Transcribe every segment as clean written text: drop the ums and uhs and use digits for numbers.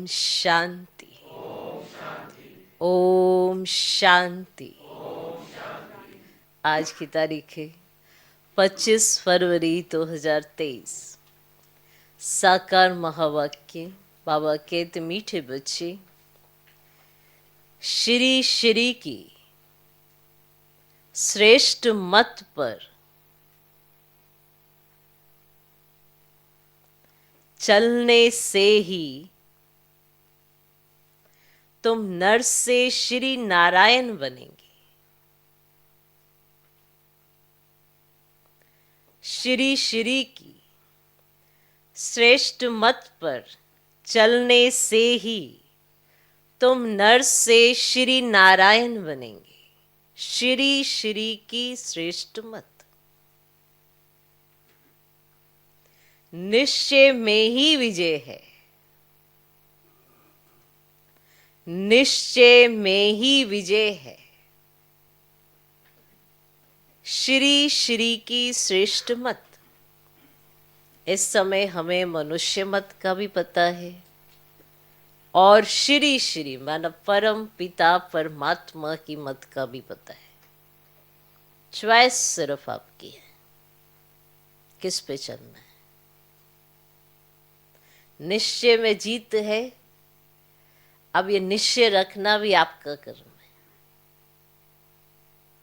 शांति। ओम शांति। आज की तारीख है 25 फरवरी 2023। साकार महावाक्य। बाबा कहते मीठे बच्चे, श्री श्री की श्रेष्ठ मत पर चलने से ही तुम नर से श्री नारायण बनेंगे। श्री श्री की श्रेष्ठ मत पर चलने से ही तुम नर से श्री नारायण बनेंगे। श्री श्री की श्रेष्ठ मत। निश्चय में ही विजय है। निश्चय में ही विजय है। श्री श्री की श्रेष्ठ मत। इस समय हमें मनुष्य मत का भी पता है और श्री श्री माना परम पिता परमात्मा की मत का भी पता है। चॉइस सिर्फ आपकी है, किस पे चलना है। निश्चय में जीत है। अब ये निश्चय रखना भी आपका कर्म है,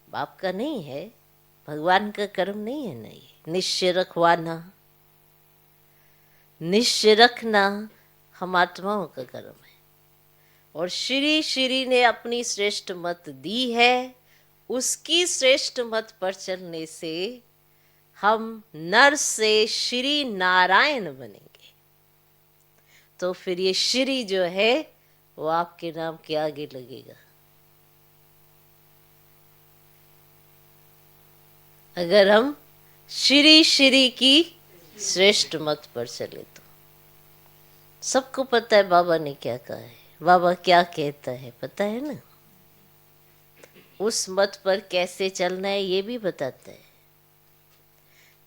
बाप का नहीं है, भगवान का कर्म नहीं है। नहीं, निश्चय रखवाना, निश्चय रखना हम आत्माओं का कर्म है। और श्री श्री ने अपनी श्रेष्ठ मत दी है। उसकी श्रेष्ठ मत पर चलने से हम नर से श्री नारायण बनेंगे। तो फिर ये श्री जो है वो आपके नाम के आगे लगेगा। अगर हम श्री श्री की श्रेष्ठ मत पर चले तो सबको पता है बाबा ने क्या कहा है, बाबा क्या कहता है, पता है ना। उस मत पर कैसे चलना है ये भी बताता है।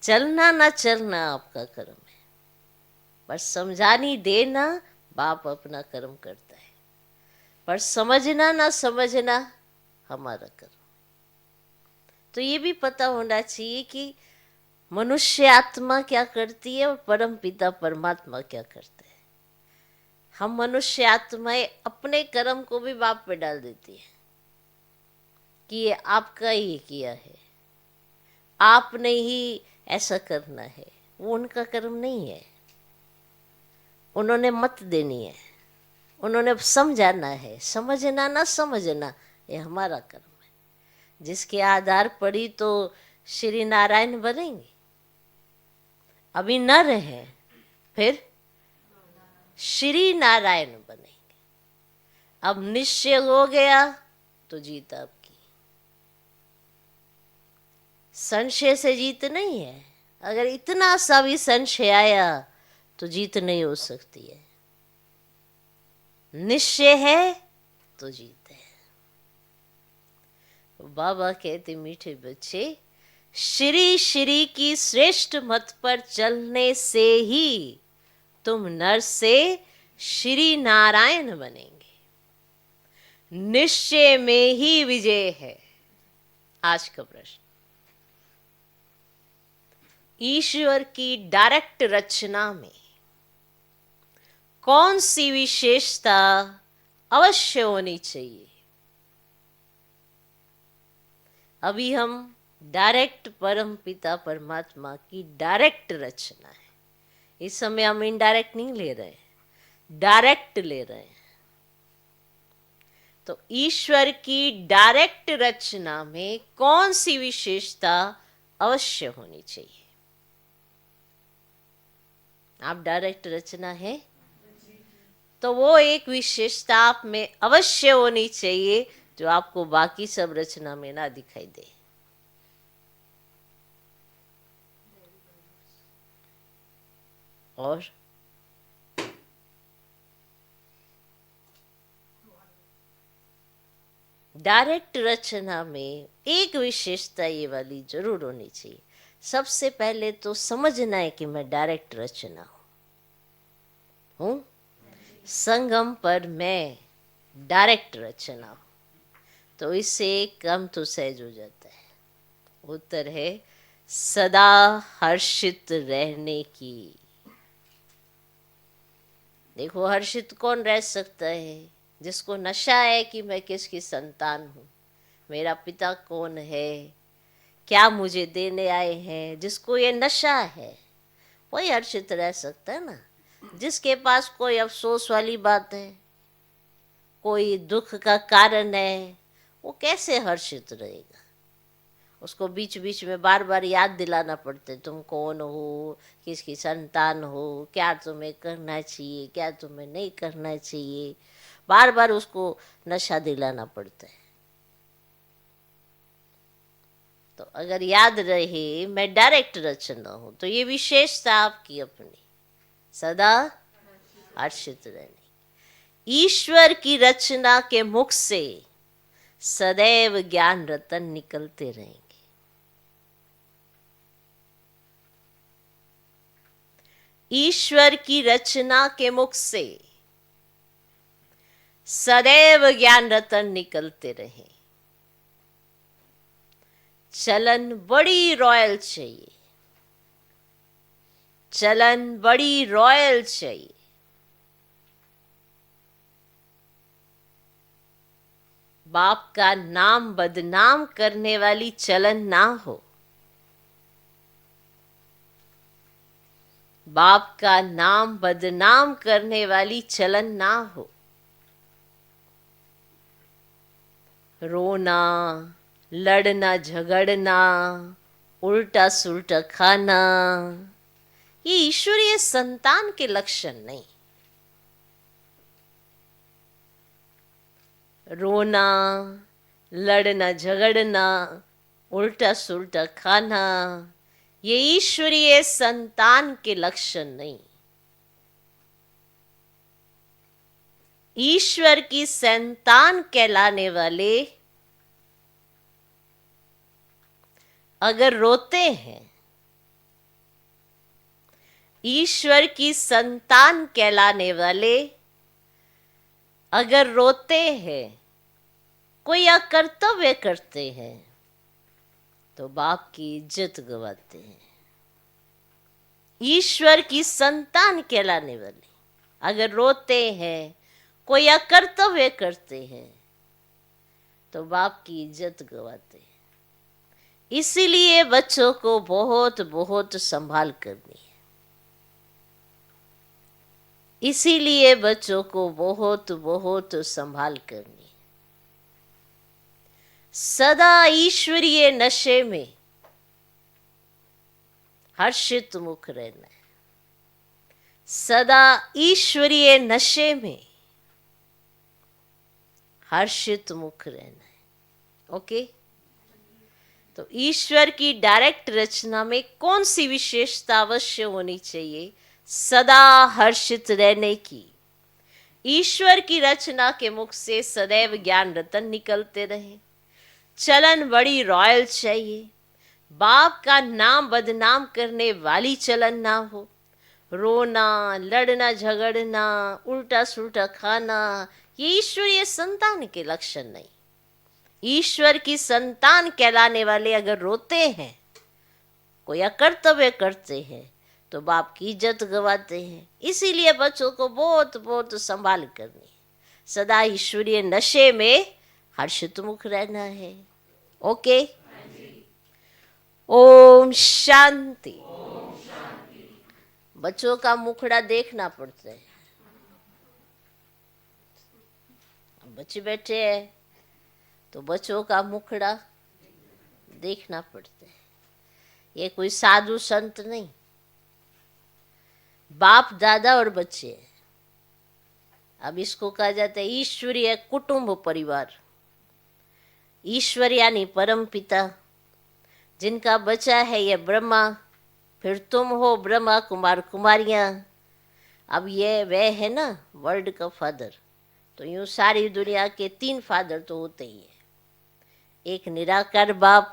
चलना ना चलना आपका कर्म है, पर समझानी देना बाप अपना कर्म करता है। पर समझना ना समझना हमारा कर्म। तो ये भी पता होना चाहिए कि मनुष्य आत्मा क्या करती है और परम पिता परमात्मा क्या करते हैं। हम मनुष्य आत्माएं अपने कर्म को भी बाप पे डाल देती है कि ये आपका ही किया है, आपने ही ऐसा करना है। वो उनका कर्म नहीं है। उन्होंने मत देनी है, उन्होंने समझाना है। समझना ना समझना ये हमारा कर्म है। जिसके आधार पर ही तो श्री नारायण बनेंगे। अभी नर है, फिर श्री नारायण बनेंगे। अब निश्चय हो गया तो जीत आपकी। संशय से जीत नहीं है। अगर इतना सा भी संशय आया तो जीत नहीं हो सकती है। निश्चय है तो जीत है। बाबा कहते मीठे बच्चे, श्री श्री की श्रेष्ठ मत पर चलने से ही तुम नर से श्री नारायण बनेंगे। निश्चय में ही विजय है। आज का प्रश्न, ईश्वर की डायरेक्ट रचना में कौन सी विशेषता अवश्य होनी चाहिए? अभी हम डायरेक्ट परम पिता परमात्मा की डायरेक्ट रचना है। इस समय हम इनडायरेक्ट नहीं ले रहे, डायरेक्ट ले रहे हैं। तो ईश्वर की डायरेक्ट रचना में कौन सी विशेषता अवश्य होनी चाहिए? आप डायरेक्ट रचना है तो वो एक विशेषता आप में अवश्य होनी चाहिए जो आपको बाकी सब रचना में ना दिखाई दे। और डायरेक्ट रचना में एक विशेषता ये वाली जरूर होनी चाहिए। सबसे पहले तो समझना है कि मैं डायरेक्ट रचना हूं। संगम पर मैं डायरेक्ट रचना हूँ। तो इससे कम तो सहज हो जाता है। उत्तर है सदा हर्षित रहने की। देखो, हर्षित कौन रह सकता है? जिसको नशा है कि मैं किसकी संतान हूँ, मेरा पिता कौन है, क्या मुझे देने आए हैं। जिसको ये नशा है वही हर्षित रह सकता है ना। जिसके पास कोई अफसोस वाली बात है, कोई दुख का कारण है, वो कैसे हर्षित रहेगा? उसको बीच बीच में बार बार याद दिलाना पड़ता है, तुम कौन हो, किसकी संतान हो, क्या तुम्हें करना चाहिए, क्या तुम्हें नहीं करना चाहिए। बार बार उसको नशा दिलाना पड़ता है। तो अगर याद रहे मैं डायरेक्ट रचना हूँ, तो ये विशेषता आपकी अपनी, सदा हर्षित रहने। ईश्वर की रचना के मुख से सदैव ज्ञान रतन निकलते रहेंगे। ईश्वर की रचना के मुख से सदैव ज्ञान रतन निकलते रहे। चलन बड़ी रॉयल चाहिए, चलन बड़ी रॉयल चाहिए। बाप का नाम बदनाम करने वाली चलन ना हो, बाप का नाम बदनाम करने वाली चलन ना हो। रोना, लड़ना झगड़ना, उल्टा सुल्टा खाना, ये ईश्वरीय संतान के लक्षण नहीं। रोना, लड़ना झगड़ना, उल्टा सुल्टा खाना, ये ईश्वरीय संतान के लक्षण नहीं। ईश्वर की संतान कहलाने वाले अगर रोते हैं, ईश्वर की संतान कहलाने वाले अगर रोते हैं, कोई अकर्तव्य करते हैं, तो बाप की इज्जत गवाते हैं। ईश्वर की संतान कहलाने वाले अगर रोते हैं, कोई अकर्तव्य करते हैं, तो बाप की इज्जत गवाते हैं। इसीलिए बच्चों को बहुत बहुत संभाल करनी है। इसीलिए बच्चों को बहुत बहुत संभाल करनी है। सदा ईश्वरीय नशे में हर्षित मुख रहना है। सदा ईश्वरीय नशे में हर्षित मुख रहना है। ओके? तो ईश्वर की डायरेक्ट रचना में कौन सी विशेषता अवश्य होनी चाहिए? सदा हर्षित रहने की। ईश्वर की रचना के मुख से सदैव ज्ञान रतन निकलते रहे। चलन बड़ी रॉयल चाहिए। बाप का नाम बदनाम करने वाली चलन ना हो। रोना, लड़ना झगड़ना, उल्टा सुल्टा खाना, ये ईश्वरीय संतान के लक्षण नहीं। ईश्वर की संतान कहलाने वाले अगर रोते हैं, कोई अकर्तव्य करते हैं, तो बाप की इज्जत गवाते हैं। इसीलिए बच्चों को बहुत बहुत संभाल करनी है। सदा ईश्वरीय नशे में हर्षित मुख रहना है। ओके? ओम शांति। बच्चों का मुखड़ा देखना पड़ता है। बच्चे बैठे हैं तो बच्चों का मुखड़ा देखना पड़ता है। ये कोई साधु संत नहीं, बाप दादा और बच्चे हैं। अब इसको कहा जाता है ईश्वरीय कुटुंब परिवार। ईश्वर यानी परम पिता, जिनका बचा है ये ब्रह्मा, फिर तुम हो ब्रह्मा कुमार कुमारियाँ। अब ये वह है ना वर्ल्ड का फादर। तो यूँ सारी दुनिया के 3 फादर तो होते ही है। एक निराकार बाप,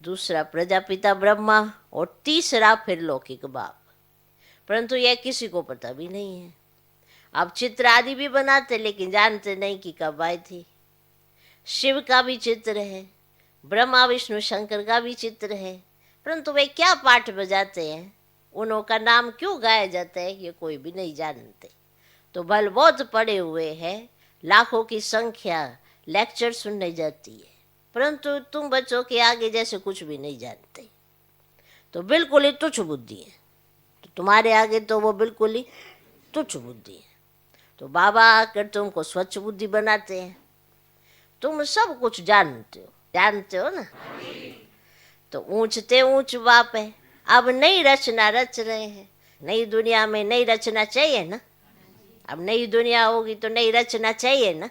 दूसरा प्रजापिता ब्रह्मा, और तीसरा फिर लौकिक बाप। परंतु यह किसी को पता भी नहीं है। अब चित्र आदि भी बनाते लेकिन जानते नहीं कि कब आई थी। शिव का भी चित्र है, ब्रह्मा विष्णु शंकर का भी चित्र है, परंतु वे क्या पाठ बजाते हैं, उन्हों का नाम क्यों गाया जाता है, ये कोई भी नहीं जानते। तो बल बहुत पड़े हुए हैं, लाखों की संख्या लेक्चर सुनने जाती है, परंतु तुम बच्चों के आगे जैसे कुछ भी नहीं जानते, तो बिल्कुल ही तुच्छ बुद्धि है। तो तुम्हारे आगे तो वो बिल्कुल ही तुच्छ बुद्धि है। तो बाबा आकर तुमको स्वच्छ बुद्धि बनाते हैं, तुम सब कुछ जानते हो ना। तो ऊंचते ऊंच बाप है। अब नई रचना रच रहे हैं, नई दुनिया में नई रचना चाहिए ना। अब नई दुनिया होगी तो नई रचना चाहिए ना।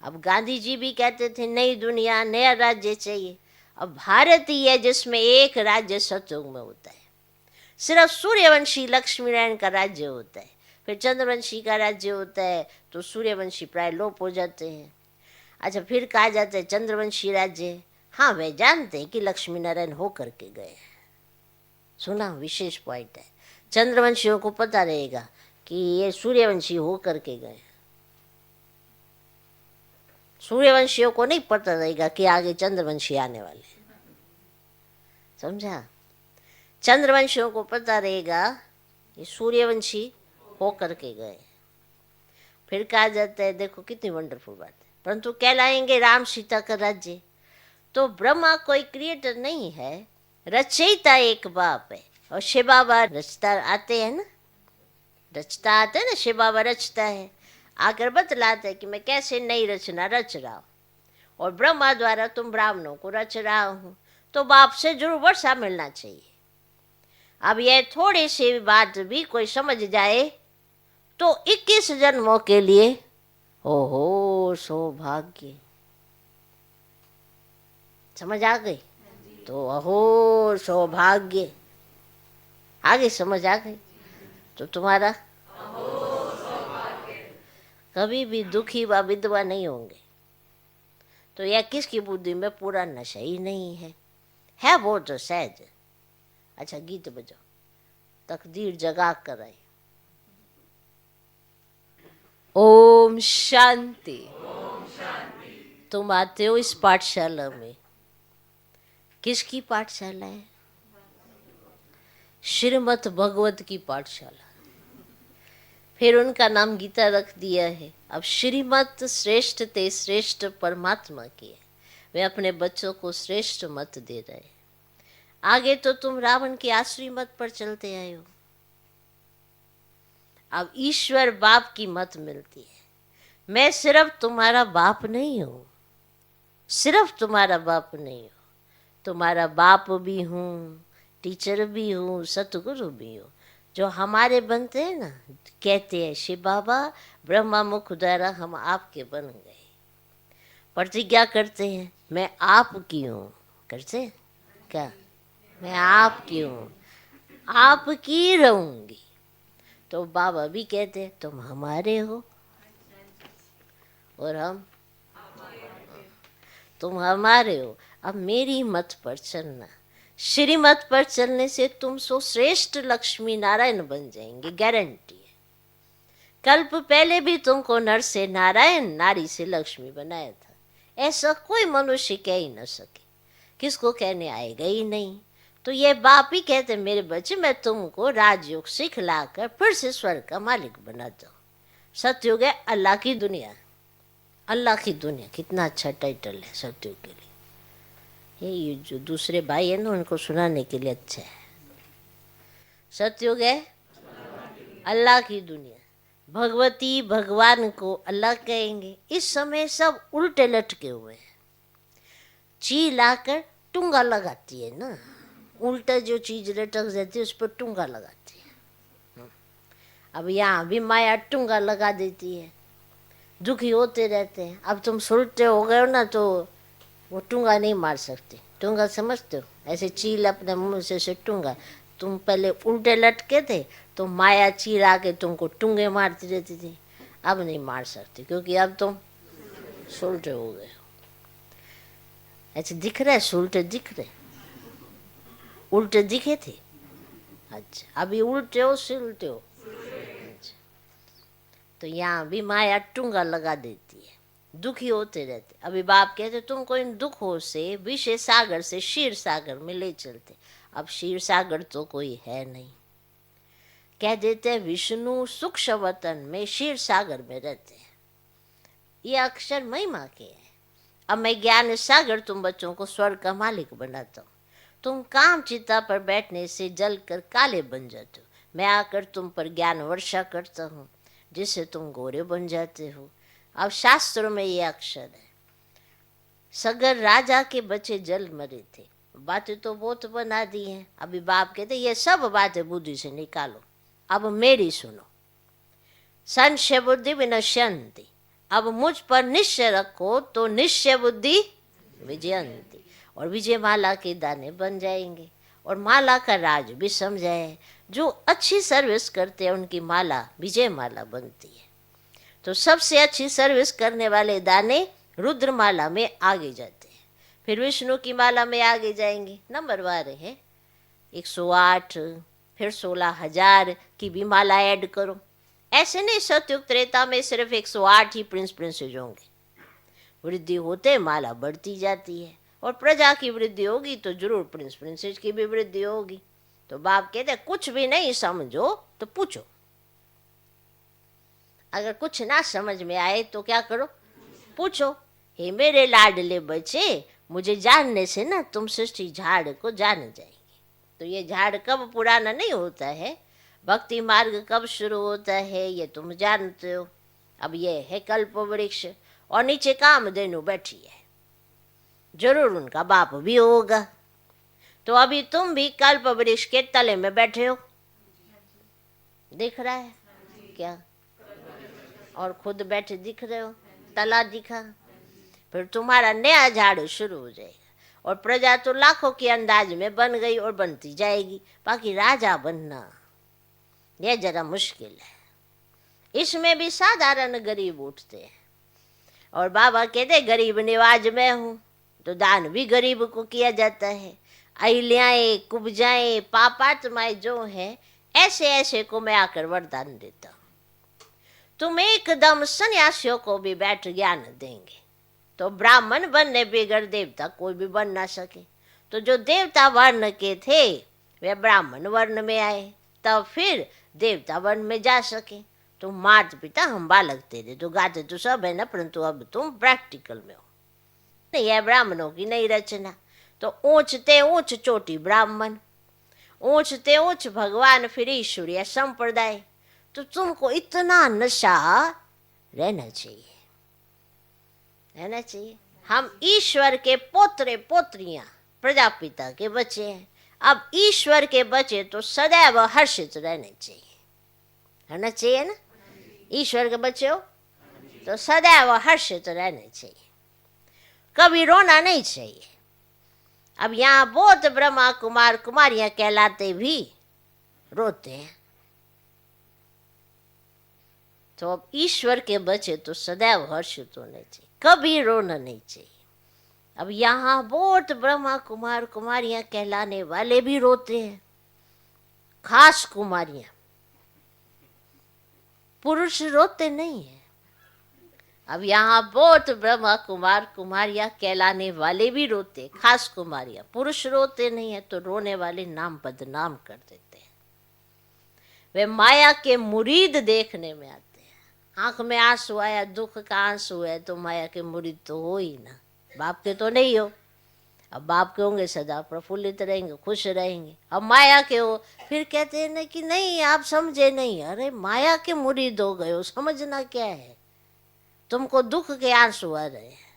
अब गांधी जी भी कहते थे नई दुनिया नया राज्य चाहिए। अब भारत ही है जिसमें एक राज्य सतयुग में होता है, सिर्फ सूर्यवंशी लक्ष्मी नारायण का राज्य होता है, फिर चंद्रवंशी का राज्य होता है, तो सूर्यवंशी प्राय लोप हो जाते हैं। अच्छा, फिर कहा जाता है चंद्रवंशी राज्य। हाँ, वे जानते हैं कि लक्ष्मी नारायण होकर के गए। सुना, विशेष पॉइंट है। चंद्रवंशियों को पता रहेगा कि ये सूर्यवंशी होकर के गए, सूर्यवंशियों को नहीं पता रहेगा कि आगे चंद्रवंशी आने वाले। समझा? चंद्रवंशियों को पता रहेगा ये सूर्यवंशी होकर के गए। फिर कहा जाता है, देखो कितनी वंडरफुल बात है, परंतु कहलाएंगे राम सीता का राज्य। तो ब्रह्मा कोई क्रिएटर नहीं है, रचयिता एक बाप है। और शिव बाबा रचता आते हैं ना, रचता आते हैं ना, शिव बाबा रचता है, आकर बतलाते हैं कि मैं कैसे नई रचना रच रहा हूँ, और ब्रह्मा द्वारा तुम ब्राह्मणों को रच रहा हूँ, तो बाप से जरूर वर्षा मिलना चाहिए। अब यह थोड़ी सी बात भी कोई समझ जाए तो 21 जन्मों के लिए ओहो सौभाग्य। समझ आ गई? तो अहो सौभाग्य आगे समझ आ गई तो तुम्हारा कभी भी दुखी व विधवा नहीं होंगे। तो यह किसकी बुद्धि में पूरा नशा ही नहीं है वो तो सहज। अच्छा, गीत बजाओ, तकदीर जगा कर आई। ओम शांति। तुम आते हो इस पाठशाला में, किसकी पाठशाला है? श्रीमद् भगवत की पाठशाला। फिर उनका नाम गीता रख दिया है। अब श्रीमत श्रेष्ठ ते श्रेष्ठ परमात्मा की है, वे अपने बच्चों को श्रेष्ठ मत दे रहे हैं। आगे तो तुम रावण की आसुरी मत पर चलते आए हो, अब ईश्वर बाप की मत मिलती है। मैं सिर्फ तुम्हारा बाप नहीं हूँ, सिर्फ तुम्हारा बाप नहीं हूँ, तुम्हारा बाप भी हूँ, टीचर भी हूँ, सतगुरु भी हूँ। जो हमारे बनते हैं ना, कहते हैं शिव बाबा ब्रह्मा मुख द्वारा हम आपके बन गए, प्रतिज्ञा करते हैं मैं आपकी हूँ, करते हैं क्या? मैं आपकी हूँ, आपकी रहूंगी। तो बाबा भी कहते हैं तुम हमारे हो और तुम हमारे हो। अब मेरी मत पर चलना, श्रीमत पर चलने से तुम सो श्रेष्ठ लक्ष्मी नारायण बन जाएंगे, गारंटी है। कल्प पहले भी तुमको नर से नारायण, नारी से लक्ष्मी बनाया था, ऐसा कोई मनुष्य कह ही न सके, किसको कहने आएगा ही नहीं। तो ये बाप ही कहते मेरे बच्चे मैं तुमको राजयोग सिखलाकर फिर से स्वर्ग का मालिक बनाता हूँ। सतयुग है अल्लाह की दुनिया, अल्लाह की दुनिया, कितना अच्छा टाइटल है सतयुग के लिए। ये जो दूसरे भाई है ना उनको सुनाने के लिए अच्छा है। सतयुग है अल्लाह की दुनिया, भगवती भगवान को अल्लाह कहेंगे। इस समय सब उल्टे लटके हुए हैं, ची लाकर टूंगा लगाती है ना, उल्टा जो चीज लटक जाती है उस पर टूंगा लगाती है। अब यहाँ भी माया टूंगा लगा देती है, दुखी होते रहते हैं। अब तुम सुलटे हो गए हो ना तो वो टूंगा नहीं मार सकते। टूंगा समझते हो, ऐसे चील अपने मुंह से टूंगा। तुम पहले उल्टे लटके थे तो माया चील आके तुमको टूंगे मारती रहती थी, अब नहीं मार सकती क्योंकि अब तुम सुलटे हो गए हो। ऐसे दिख रहे सुलटे दिख रहे, उल्टे दिखे थे। अच्छा, अभी उल्टे हो सिलटे हो। अच्छा, तो यहाँ भी माया टूंगा लगा देती है, दुखी होते रहते। अभी बाप कहते तुमको इन दुखों से विषय सागर से क्षीर सागर में ले चलते। अब क्षीर सागर तो कोई है नहीं, कह देते विष्णु सूक्ष्म वतन में क्षीर सागर में रहते हैं। ये अक्षर महिमा के हैं। अब मैं ज्ञान सागर तुम बच्चों को स्वर्ग का मालिक बनाता हूँ। तुम काम चिता पर बैठने से जल कर काले बन जाते हो, मैं आकर तुम पर ज्ञान वर्षा करता हूँ जिससे तुम गोरे बन जाते हो। अब शास्त्रों में ये अक्षर है। सगर राजा के बच्चे जल मरे थे, बातें तो बहुत बना दी हैं। अभी बाप कहते ये सब बातें बुद्धि से निकालो, अब मेरी सुनो। संशय बुद्धि विनश्यन्ति, अब मुझ पर निश्चय रखो तो निश्चय बुद्धि विजयंती, और विजय माला के दाने बन जाएंगे और माला का राज भी समझाए। जो अच्छी सर्विस करते हैं उनकी माला विजय माला बनती है। तो सबसे अच्छी सर्विस करने वाले दाने रुद्र माला में आगे जाते हैं, फिर विष्णु की माला में आगे जाएंगे। नंबर वार है 108, फिर 16,000 की भी माला ऐड करो। ऐसे नहीं सतयुग त्रेता में सिर्फ 108 ही प्रिंस प्रिंसेज होंगे। वृद्धि होते माला बढ़ती जाती है, और प्रजा की वृद्धि होगी तो जरूर प्रिंस प्रिंसेज की भी वृद्धि होगी। तो बाप कहते कुछ भी नहीं समझो तो पूछो, अगर कुछ ना समझ में आए तो क्या करो, पूछो। हे मेरे लाडले बच्चे, मुझे जानने से ना तुम सृष्टि झाड़ को जान जाएंगे। तो ये झाड़ कब पुराना नहीं होता है, भक्ति मार्ग कब शुरू होता है ये तुम जानते हो। अब ये है कल्प वृक्ष, और नीचे कामधेनु बैठी है, जरूर उनका बाप भी होगा। तो अभी तुम भी कल्प वृक्ष के तले में बैठे हो, दिख रहा है क्या? और खुद बैठे दिख रहे हो, तला दिखा। फिर तुम्हारा नया झाड़ शुरू हो जाएगा, और प्रजा तो लाखों के अंदाज में बन गई और बनती जाएगी। बाकी राजा बनना यह जरा मुश्किल है। इसमें भी साधारण गरीब उठते हैं, और बाबा कहते गरीब निवाज में हूँ, तो दान भी गरीब को किया जाता है। अहिल्याएं, कुब्जाएं, पापात्माएं जो है, ऐसे ऐसे को मैं आकर वरदान देता हूँ। तुम एकदम सन्यासियों को भी बैठ ज्ञान देंगे, तो ब्राह्मण बनने बगैर देवता कोई भी बन ना सके। तो जो देवता वर्ण के थे वे ब्राह्मण वर्ण में आए, तब फिर देवता वर्ण में जा सके। तो माता पिता हम बालक तेरे, तो गाते तो सब है ना, परंतु अब तुम प्रैक्टिकल में हो। नहीं है ब्राह्मणों की नई रचना। तो ऊंचते ऊंच चोटी ब्राह्मण, ऊंचते ऊंच भगवान, फिर ईश्वरीय संप्रदाय। तो तुमको इतना नशा रहना चाहिए, रहना चाहिए। हम ईश्वर के पोत्रे पोत्रियां, प्रजापिता के बच्चे हैं। अब ईश्वर के बच्चे तो सदैव हर्षित रहने चाहिए, रहना चाहिए ना। ईश्वर के बच्चे हो तो सदैव हर्षित रहने चाहिए, कभी रोना नहीं चाहिए। अब यहाँ बहुत ब्रह्मा कुमार कुमारियां कहलाते भी रोते हैं। तो अब ईश्वर के बच्चे तो सदैव हर्षित होने चाहिए, कभी रोना नहीं चाहिए। अब यहाँ बहुत ब्रह्मा कुमार कुमारियां कहलाने वाले भी रोते हैं, खास कुमारियां। पुरुष रोते नहीं है। अब यहाँ बहुत ब्रह्मा कुमार कुमारियां कहलाने वाले भी रोते, खास कुमारियां। पुरुष रोते नहीं है, तो रोने वाले नाम बदनाम कर देते हैं। वे माया के मुरीद देखने में आते हैं। आंख में आंसू आया, दुख का आंसू है, तो माया के मुरीद तो हो ही ना। बाप के तो नहीं हो। अब बाप के होंगे सदा प्रफुल्लित रहेंगे, खुश रहेंगे। अब माया के हो, फिर कहते हैं ना कि नहीं आप समझे नहीं। अरे माया के मुरीद हो गए हो, समझना क्या है? तुमको दुख के आंसू आ रहे हैं,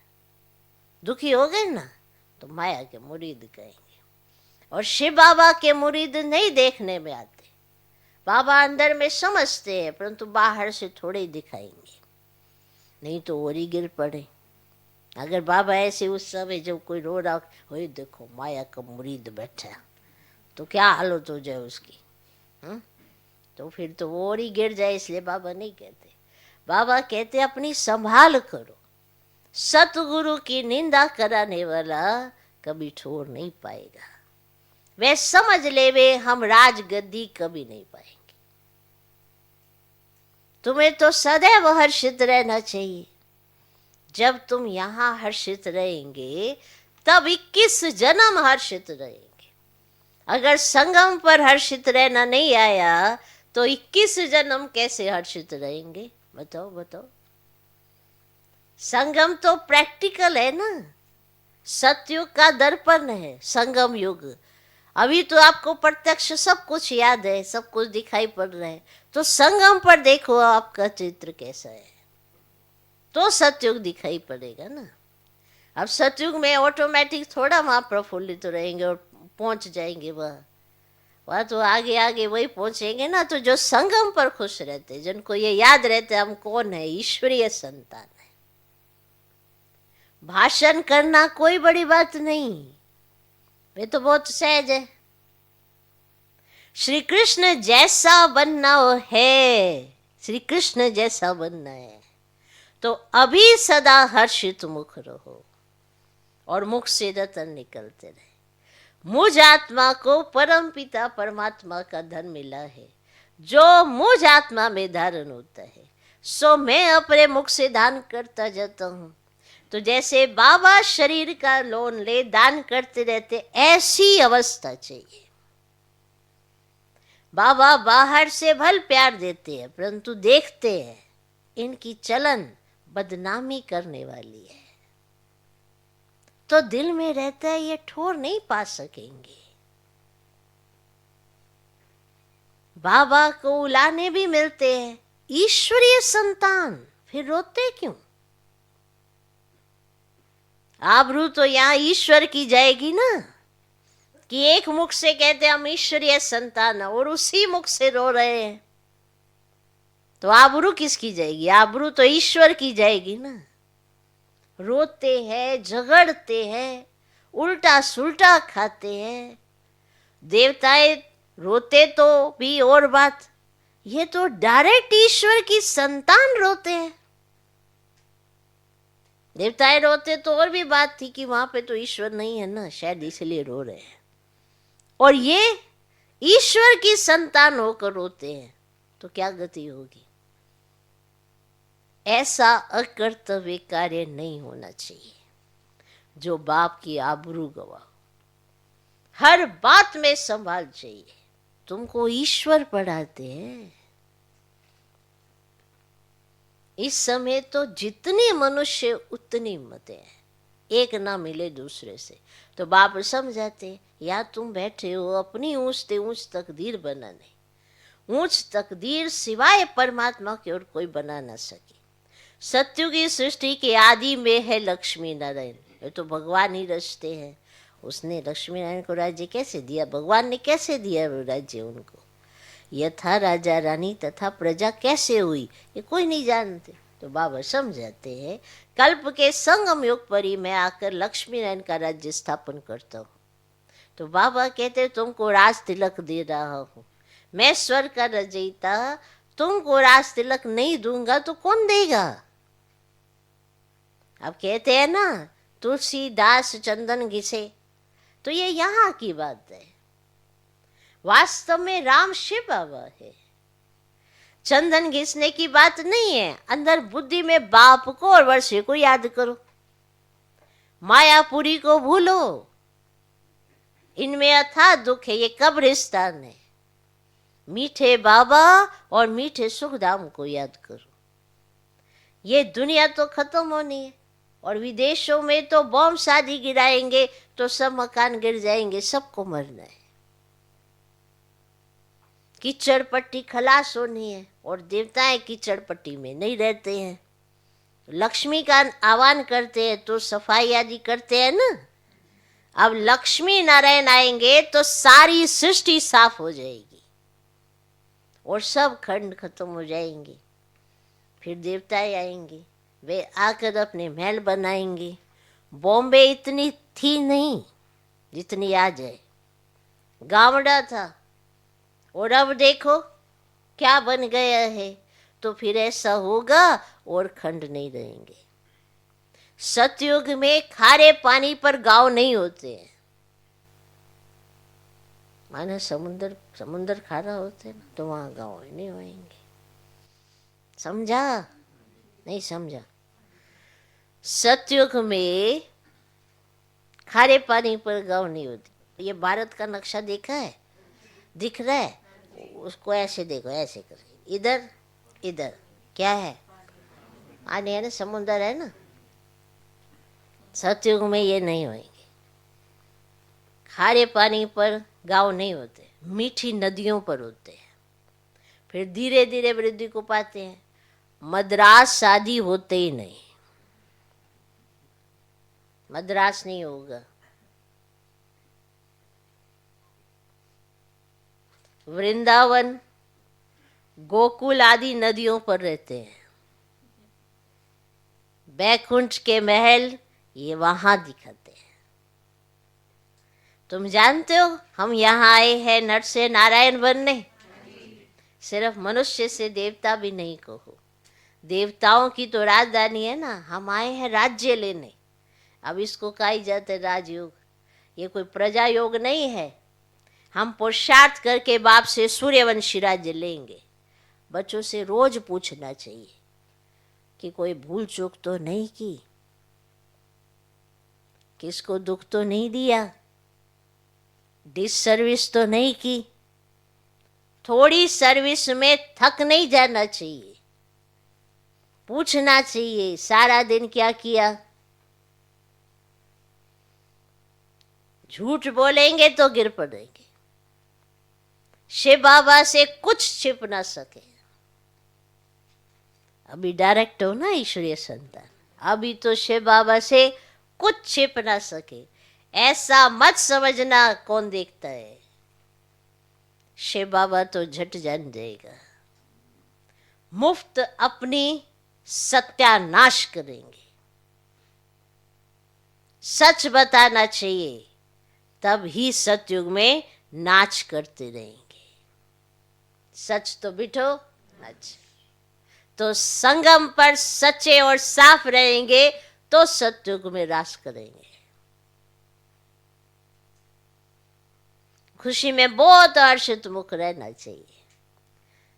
दुखी हो गए ना, तो माया के मुरीद कहेंगे। और शिव बाबा के मुरीद नहीं देखने में आते। बाबा अंदर में समझते हैं, परंतु बाहर से थोड़े ही दिखाएंगे, नहीं तो और ही गिर पड़े। अगर बाबा ऐसे उस समय जब कोई रो रहा हो, देखो माया का मुरीद बैठा, तो क्या हालत हो जाए उसकी। तो फिर तो वो और ही गिर जाए। इसलिए बाबा नहीं कहते। बाबा कहते अपनी संभाल करो। सतगुरु की निंदा कराने वाला कभी छोड़ नहीं पाएगा। वे समझ ले वे हम राजगद्दी कभी नहीं पाएंगे। तुम्हें तो सदैव हर्षित रहना चाहिए। जब तुम यहाँ हर्षित रहेंगे तब 21 जन्म हर्षित रहेंगे। अगर संगम पर हर्षित रहना नहीं आया तो 21 जन्म कैसे हर्षित रहेंगे? बताओ बताओ। संगम तो प्रैक्टिकल है ना, सतयुग का दर्पण है संगम युग। अभी तो आपको प्रत्यक्ष सब कुछ याद है, सब कुछ दिखाई पड़ रहा है, तो संगम पर देखो आपका चित्र कैसा है, तो सतयुग दिखाई पड़ेगा ना। अब सतयुग में ऑटोमेटिक थोड़ा वहाँ प्रफुल्लित रहेंगे और पहुंच जाएंगे वहाँ तो आगे आगे वही पहुंचेंगे ना। तो जो संगम पर खुश रहते, जिनको ये याद रहते हम कौन है, ईश्वरीय संतान है। भाषण करना कोई बड़ी बात नहीं, वे तो बहुत सहज है। श्री कृष्ण जैसा बनना है, श्री कृष्ण जैसा बनना है तो अभी सदा हर्षित मुख रहो और मुख से रतन निकलते रहे। मुझ आत्मा को परम पिता परमात्मा का धन मिला है, जो मुझ आत्मा में धारण होता है सो मैं अपने मुख से दान करता जाता हूँ। तो जैसे बाबा शरीर का लोन ले दान करते रहते, ऐसी अवस्था चाहिए। बाबा बाहर से भल प्यार देते हैं, परंतु देखते हैं इनकी चलन बदनामी करने वाली है, तो दिल में रहता है ये ठोर नहीं पा सकेंगे। बाबा को उलाने भी मिलते हैं, ईश्वरीय संतान, फिर रोते क्यों? आबरू तो यहाँ ईश्वर की जाएगी ना, कि एक मुख से कहते हम ईश्वरीय संतान है और उसी मुख से रो रहे हैं, तो आबरू किसकी जाएगी? आबरू तो ईश्वर की जाएगी ना। रोते हैं, झगड़ते हैं, उल्टा सुल्टा खाते हैं। देवताएं रोते तो भी और बात, ये तो डायरेक्ट ईश्वर की संतान रोते हैं। देवताएं रोते तो और भी बात थी कि वहां पे तो ईश्वर नहीं है ना, शायद इसलिए रो रहे हैं। और ये ईश्वर की संतान होकर रोते हैं, तो क्या गति होगी? ऐसा अकर्तव्य कार्य नहीं होना चाहिए जो बाप की आबरू गवा। हर बात में संभाल चाहिए। तुमको ईश्वर पढ़ाते हैं। इस समय तो जितने मनुष्य उतनी मतें हैं, एक ना मिले दूसरे से। तो बाप समझाते, या तुम बैठे हो अपनी ऊंच से ऊंच तकदीर बनाने, ऊंच तकदीर सिवाय परमात्मा की और कोई बना ना सके। सत्युग की सृष्टि के आदि में है लक्ष्मी नारायण, ये तो भगवान ही रचते हैं। उसने लक्ष्मी नारायण को राज्य कैसे दिया? भगवान ने कैसे दिया राज्य उनको? यथा राजा रानी तथा प्रजा कैसे हुई, ये कोई नहीं जानते। तो बाबा समझाते हैं, कल्प के संगम युग पर ही मैं आकर लक्ष्मी नारायण का राज्य स्थापन करता हूँ। तो बाबा कहते तुमको राज तिलक दे रहा हूँ, मैं स्वर्ग का रचयिता, तुमको राज तिलक नहीं दूंगा तो कौन देगा? अब कहते हैं ना, तुलसीदास चंदन घिसे, तो ये यहाँ की बात है। वास्तव में राम शिव बाबा है। चंदन घिसने की बात नहीं है, अंदर बुद्धि में बाप को और वर्षे को याद करो, मायापुरी को भूलो, इनमें अथाह दुख है, ये कब्रिस्तान है। मीठे बाबा और मीठे सुखधाम को याद करो। ये दुनिया तो खत्म होनी है, और विदेशों में तो बॉम्ब शादी गिराएंगे तो सब मकान गिर जाएंगे, सबको मरना है। कीचड़ पट्टी खलास होनी है, और देवताएं कीचड़ पट्टी में नहीं रहते हैं। लक्ष्मी का आह्वान करते हैं तो सफाई आदि करते हैं ना। अब लक्ष्मी नारायण आएंगे तो सारी सृष्टि साफ हो जाएगी और सब खंड खत्म हो जाएंगे। फिर देवताएं आएंगे, वे आकर अपने महल बनाएंगे। बॉम्बे इतनी थी नहीं जितनी आज है, गावड़ा था, और अब देखो क्या बन गया है। तो फिर ऐसा होगा और खंड नहीं रहेंगे। सतयुग में खारे पानी पर गांव नहीं होते हैं। माना समुंदर खारा होते हैं तो वहां गांव नहीं होंगे। समझा? नहीं समझा? सतयुग में खारे पानी पर गाँव नहीं होती। ये भारत का नक्शा देखा है? दिख रहा है? उसको ऐसे देखो, ऐसे कर, इधर इधर क्या है? पानी है ना, समुंदर है ना। सतयुग में ये नहीं होंगे। खारे पानी पर गाँव नहीं होते, मीठी नदियों पर होते हैं। फिर धीरे धीरे वृद्धि को पाते हैं। मद्रास शादी होते ही नहीं, मद्रास नहीं होगा। वृंदावन, गोकुल आदि नदियों पर रहते हैं। बैकुंठ के महल ये वहां दिखाते हैं। तुम जानते हो हम यहाँ आए हैं नर से नारायण बनने। सिर्फ मनुष्य से देवता भी नहीं कहो। देवताओं की तो राजधानी है ना, हम आए हैं राज्य लेने। अब इसको कहा जाता है राजयोग। ये कोई प्रजा योग नहीं है। हम पुरुषार्थ करके बाप से सूर्यवंशी राज्य लेंगे। बच्चों से रोज पूछना चाहिए कि कोई भूल चूक तो नहीं की, किसको दुख तो नहीं दिया, डिस सर्विस तो नहीं की। थोड़ी सर्विस में थक नहीं जाना चाहिए। पूछना चाहिए सारा दिन क्या किया। झूठ बोलेंगे तो गिर पड़ेंगे। शिव बाबा से कुछ छिप ना सके। अभी डायरेक्ट हो ना ईश्वरीय संतान, अभी तो शिव बाबा से कुछ छिप ना सके। ऐसा मत समझना कौन देखता है। शिव बाबा तो झट जान जाएगा। मुफ्त अपनी सत्यानाश करेंगे। सच बताना चाहिए, तब ही सतयुग में नाच करते रहेंगे। सच तो बिठो नाच। तो संगम पर सच्चे और साफ रहेंगे तो सतयुग में रास करेंगे। खुशी में बहुत हर्षित मुख रहना चाहिए।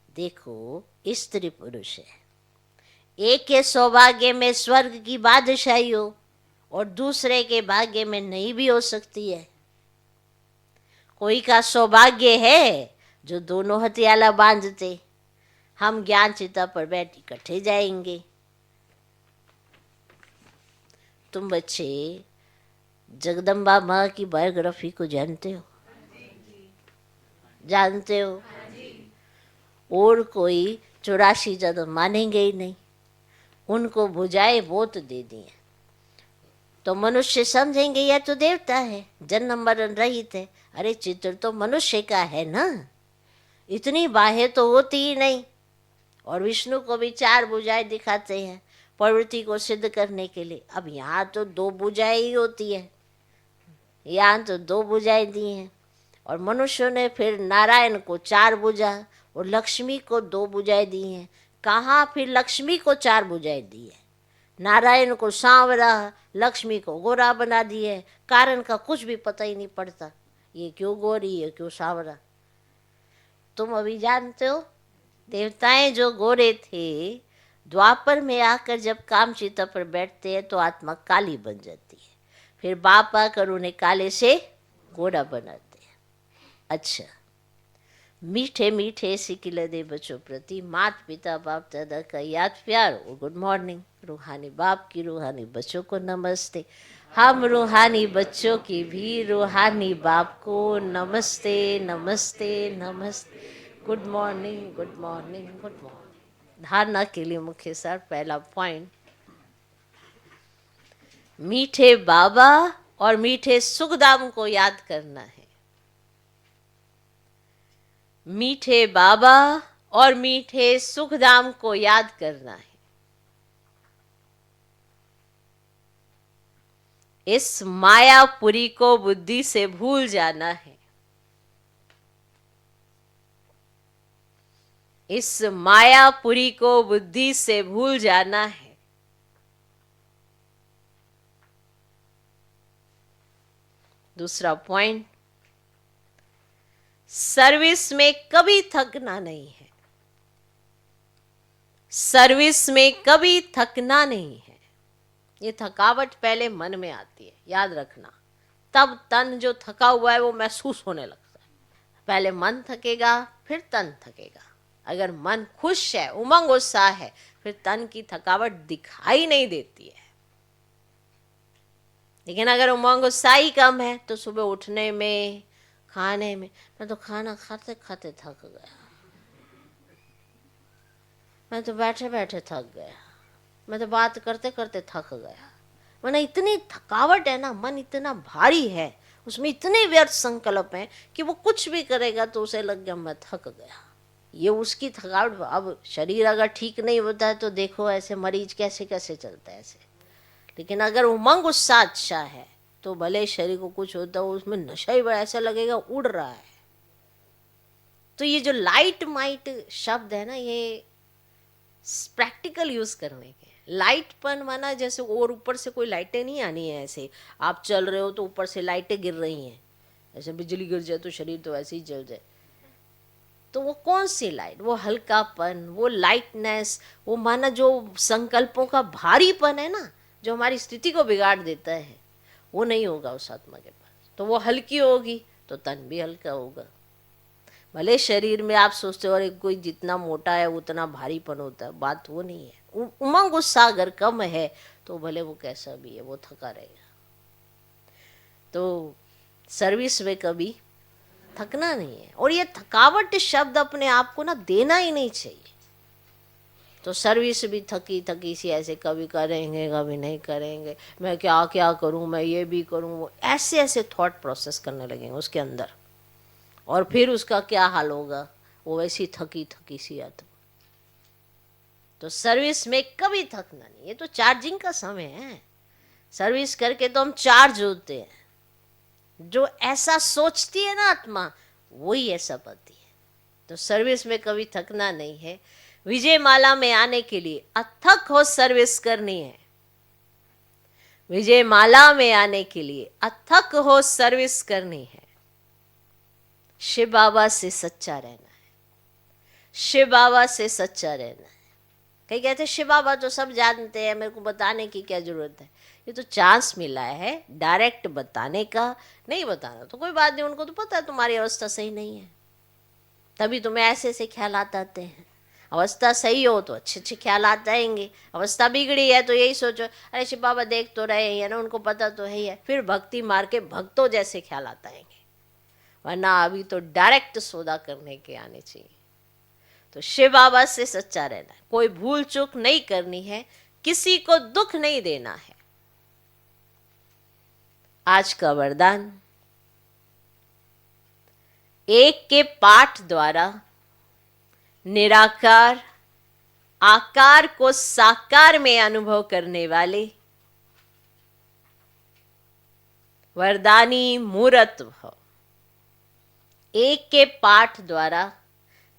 देखो स्त्री पुरुष है, एक के सौभाग्य में स्वर्ग की बादशाही हो और दूसरे के भाग्य में नहीं भी हो सकती है। कोई का सौभाग्य है जो दोनों हथियाला बांधते, हम ज्ञान चिता पर बैठ इकट्ठे जाएंगे। तुम बच्चे जगदम्बा माँ की बायोग्राफी को जानते हो? जानते हो? और कोई 84 जन्म मानेंगे ही नहीं। उनको भुजाएं बहुत दे दी हैं तो मनुष्य समझेंगे यह तो देवता है, जन्म मरण रहित है। अरे चित्र तो मनुष्य का है ना, इतनी बाहें तो होती ही नहीं। और विष्णु को भी 4 भुजाएं दिखाते हैं प्रवृत्ति को सिद्ध करने के लिए। अब यहाँ तो 2 भुजाएं ही होती है, यहाँ तो 2 भुजाएं दी हैं। और मनुष्यों ने फिर नारायण को 4 भुजा और लक्ष्मी को 2 भुजाएं दी हैं। कहाँ फिर लक्ष्मी को 4 भुजाएं दी है? नारायण को सांवरा, लक्ष्मी को गोरा बना दिए। कारण का कुछ भी पता ही नहीं पड़ता, ये क्यों गोरी, ये क्यों सांवरा। तुम अभी जानते हो देवताएं जो गोरे थे, द्वापर में आकर जब कामचिता पर बैठते हैं तो आत्मा काली बन जाती है। फिर बाप आकर उन्हें काले से गोरा बनाते हैं। अच्छा, मीठे मीठे सिकिले दे बच्चों प्रति माता पिता बाप दादा का याद प्यार और गुड मॉर्निंग। रूहानी बाप की रूहानी बच्चों को नमस्ते। हम रूहानी बच्चों की भी रूहानी बाप को नमस्ते नमस्ते नमस्ते। Good morning good morning good morning. धारणा के लिए मुख्य सार, पहला पॉइंट, मीठे बाबा और मीठे सुखदाम को याद करना है। मीठे बाबा और मीठे सुखधाम को याद करना है। इस मायापुरी को बुद्धि से भूल जाना है। इस मायापुरी को बुद्धि से भूल जाना है। दूसरा पॉइंट, सर्विस में कभी थकना नहीं है। सर्विस में कभी थकना नहीं है। ये थकावट पहले मन में आती है, याद रखना। तब तन जो थका हुआ है वो महसूस होने लगता है। पहले मन थकेगा, फिर तन थकेगा। अगर मन खुश है, उमंग उत्साह है, फिर तन की थकावट दिखाई नहीं देती है। लेकिन अगर उमंग उत्साह ही कम है तो सुबह उठने में, खाने में, मैं तो खाना खाते खाते थक गया, मैं तो बैठे बैठे थक गया, मैं तो बात करते करते थक गया। वरना इतनी थकावट है ना, मन इतना भारी है, उसमें इतने व्यर्थ संकल्प हैं कि वो कुछ भी करेगा तो उसे लग गया मैं थक गया। ये उसकी थकावट। अब शरीर अगर ठीक नहीं होता है तो देखो ऐसे मरीज कैसे कैसे चलता है ऐसे। लेकिन अगर उमंग उत्साह अच्छा है तो भले शरीर को कुछ होता हो, उसमें नशा ही बड़ा, ऐसा लगेगा उड़ रहा है। तो ये जो लाइट माइट शब्द है ना, ये प्रैक्टिकल यूज करने के। लाइटपन माना जैसे और ऊपर से कोई लाइटें नहीं आनी है, ऐसे आप चल रहे हो तो ऊपर से लाइटें गिर रही हैं, ऐसे बिजली गिर जाए तो शरीर तो ऐसे ही जल जाए। तो वो कौन सी लाइट, वो हल्कापन, वो लाइटनेस, वो माना जो संकल्पों का भारीपन है ना, जो हमारी स्थिति को बिगाड़ देता है, वो नहीं होगा उस आत्मा के पास। तो वो हल्की होगी तो तन भी हल्का होगा। भले शरीर में आप सोचते हो अरे कोई जितना मोटा है उतना भारीपन होता है, बात वो नहीं है। उमंग उत्साह अगर कम है तो भले वो कैसा भी है वो थका रहेगा। तो सर्विस में कभी थकना नहीं है। और ये थकावट शब्द अपने आप को ना देना ही नहीं चाहिए। तो सर्विस भी थकी थकी सी, ऐसे कभी करेंगे कभी नहीं करेंगे, मैं क्या क्या करूं, मैं ये भी करूं, वो ऐसे ऐसे थॉट प्रोसेस करने लगेंगे उसके अंदर। और फिर उसका क्या हाल होगा, वो वैसी थकी थकी सी आत्मा। तो सर्विस में कभी थकना नहीं। ये तो चार्जिंग का समय है। सर्विस करके तो हम चार्ज होते हैं। जो ऐसा सोचती है ना आत्मा, वही ऐसा पाती है। तो सर्विस में कभी थकना नहीं है। विजय माला में आने के लिए अथक हो सर्विस करनी है। विजय माला में आने के लिए अथक हो सर्विस करनी है। शिव बाबा से सच्चा रहना है, शिव बाबा से सच्चा रहना है। कई कहते हैं शिव बाबा तो सब जानते हैं, मेरे को बताने की क्या जरूरत है। ये तो चांस मिला है डायरेक्ट बताने का। नहीं बताना तो कोई बात नहीं, उनको तो पता है तुम्हारी अवस्था सही नहीं है, तभी तुम्हें ऐसे ऐसे ख्यालात आते हैं। अवस्था सही हो तो अच्छे अच्छे ख्यालात आएंगे, अवस्था बिगड़ी है तो यही सोचो अरे शिव बाबा देख तो रहे हैं ना, उनको पता तो है ही है। फिर भक्ति मार के भक्तों जैसे ख्यालात आएंगे। वरना अभी तो डायरेक्ट सौदा करने के आने चाहिए। तो शिव बाबा से सच्चा रहना है, कोई भूल चूक नहीं करनी है, किसी को दुख नहीं देना है। आज का वरदान, एक के पाठ द्वारा निराकार आकार को साकार में अनुभव करने वाले वरदानी मूर्त भव। एक के पाठ द्वारा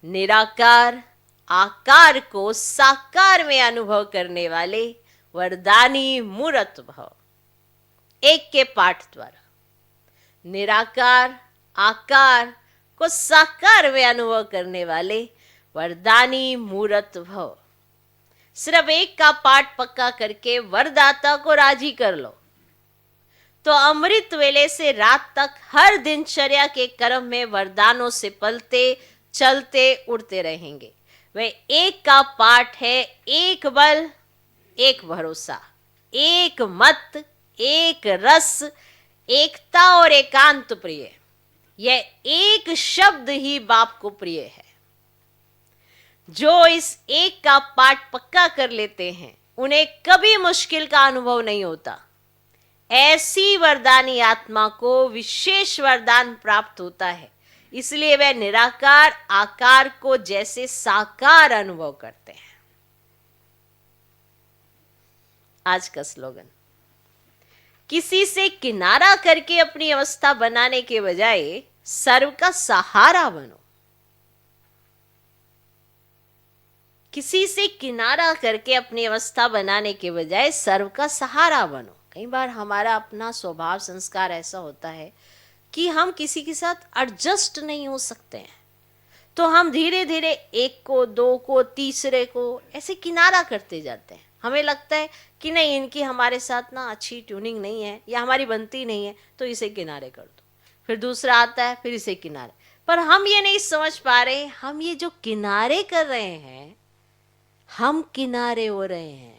निराकार आकार को साकार में अनुभव करने वाले वरदानी मूर्त भव। एक के पाठ द्वारा निराकार आकार को साकार में अनुभव करने वाले वरदानी मूर्त भव। सिर्फ एक का पाठ पक्का करके वरदाता को राजी कर लो तो अमृत वेले से रात तक हर दिनचर्या के क्रम में वरदानों से पलते चलते उड़ते रहेंगे। वह एक का पाठ है, एक बल, एक भरोसा, एक मत, एक रस, एकता और एकांत प्रिय। यह एक शब्द ही बाप को प्रिय है। जो इस एक का पाठ पक्का कर लेते हैं उन्हें कभी मुश्किल का अनुभव नहीं होता। ऐसी वरदानी आत्मा को विशेष वरदान प्राप्त होता है, इसलिए वह निराकार आकार को जैसे साकार अनुभव करते हैं। आज का स्लोगन, किसी से किनारा करके अपनी अवस्था बनाने के बजाय सर्व का सहारा बनो। किसी से किनारा करके अपनी अवस्था बनाने के बजाय सर्व का सहारा बनो। कई बार हमारा अपना स्वभाव संस्कार ऐसा होता है कि हम किसी के साथ एडजस्ट नहीं हो सकते हैं, तो हम धीरे धीरे एक को, दो को, तीसरे को ऐसे किनारा करते जाते हैं। हमें लगता है कि नहीं, इनकी हमारे साथ ना अच्छी ट्यूनिंग नहीं है या हमारी बनती नहीं है, तो इसे किनारे कर दो। फिर दूसरा आता है, फिर इसे किनारे। पर हम ये नहीं समझ पा रहे, हम ये जो किनारे कर रहे हैं, हम किनारे हो रहे हैं।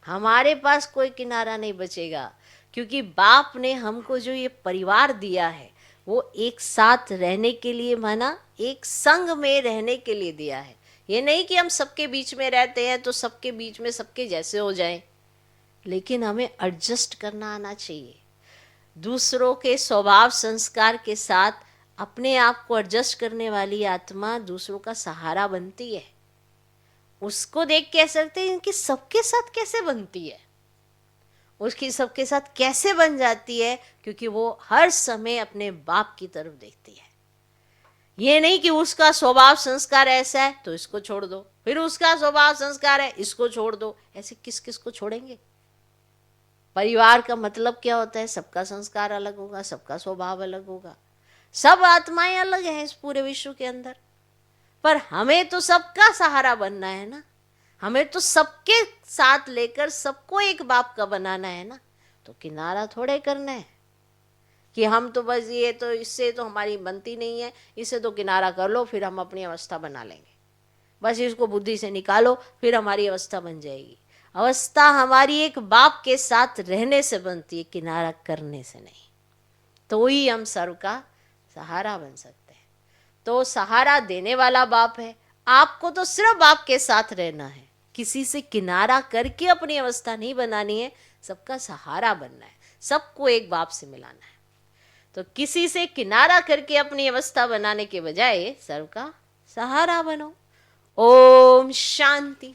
हमारे पास कोई किनारा नहीं बचेगा, क्योंकि बाप ने हमको जो ये परिवार दिया है वो एक साथ रहने के लिए, माना एक संग में रहने के लिए दिया है। ये नहीं कि हम सबके बीच में रहते हैं तो सबके बीच में सबके जैसे हो जाएं, लेकिन हमें एडजस्ट करना आना चाहिए। दूसरों के स्वभाव संस्कार के साथ अपने आप को एडजस्ट करने वाली आत्मा दूसरों का सहारा बनती है। उसको देख कह सकते हैं कि सबके साथ कैसे बनती है, उसकी सबके साथ कैसे बन जाती है, क्योंकि वो हर समय अपने बाप की तरफ देखती है। ये नहीं कि उसका स्वभाव संस्कार ऐसा है तो इसको छोड़ दो, फिर उसका स्वभाव संस्कार है इसको छोड़ दो। ऐसे किस किस को छोड़ेंगे? परिवार का मतलब क्या होता है? सबका संस्कार अलग होगा, सबका स्वभाव अलग होगा, सब आत्माएं अलग हैं इस पूरे विश्व के अंदर। पर हमें तो सबका सहारा बनना है ना, हमें तो सबके साथ लेकर सबको एक बाप का बनाना है ना। तो किनारा थोड़े करना है कि हम तो बस ये, तो इससे तो हमारी बनती नहीं है, इसे तो किनारा कर लो, फिर हम अपनी अवस्था बना लेंगे। बस इसको बुद्धि से निकालो, फिर हमारी अवस्था बन जाएगी। अवस्था हमारी एक बाप के साथ रहने से बनती है, किनारा करने से नहीं। तो ही हम सर्व का सहारा बन सकते हैं। तो सहारा देने वाला बाप है। आपको तो सिर्फ बाप के साथ रहना है, किसी से किनारा करके अपनी अवस्था नहीं बनानी है, सबका सहारा बनना है, सबको एक बाप से मिलाना है। तो किसी से किनारा करके अपनी अवस्था बनाने के बजाय सर्व का सहारा बनो। ओम शांति।